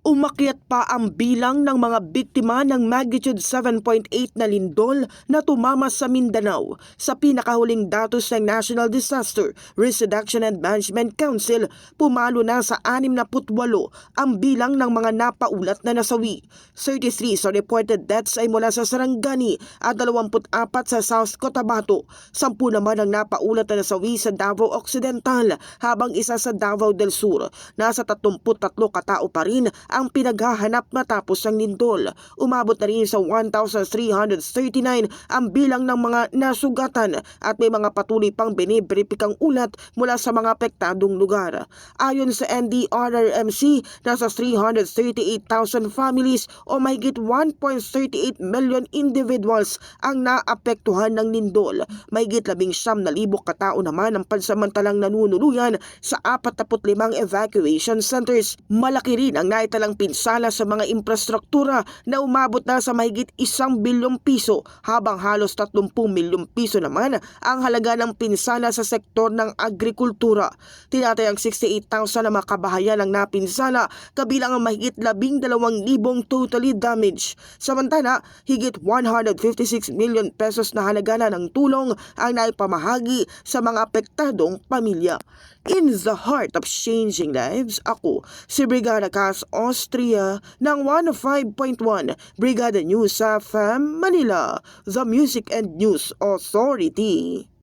Umakyat pa ang bilang ng mga biktima ng magnitude 7.8 na lindol na tumama sa Mindanao. Sa pinakahuling datos ng National Disaster Risk Reduction and Management Council, pumalo na sa 68 ang bilang ng mga napaulat na nasawi. 33 sa reported deaths ay mula sa Sarangani at 24 sa South Cotabato. 10 naman ang napaulat na nasawi sa Davao Occidental, habang isa sa Davao del Sur. Nasa 33 katao pa rin ang pinaghahanap matapos ang lindol. Umabot na rin sa 1,339 ang bilang ng mga nasugatan at may mga patuloy pang biniberipikang ulat mula sa mga apektadong lugar. Ayon sa NDRRMC, nasa 338,000 families o mahigit 1.38 million individuals ang naapektuhan ng lindol. Mahigit 19,000 katao naman ang pansamantalang nanunuluyan sa 45 evacuation centers. Malaki rin ang naitalang pinsala sa mga infrastruktura na umabot na sa mahigit 1 bilyong piso, habang halos 30 milyong piso naman ang halaga ng pinsala sa sektor ng agrikultura. Tinatayang 68,000 na mga kabahayan ang napinsala, kabilang ang mahigit 12,000 totally damaged. Samantala, higit 156 million pesos na halaga na ng tulong ang naipamahagi sa mga apektadong pamilya. In the heart of changing lives, ako si Brigada Cass Austria ng 105.1 Brigada News FM Manila, the Music and News Authority.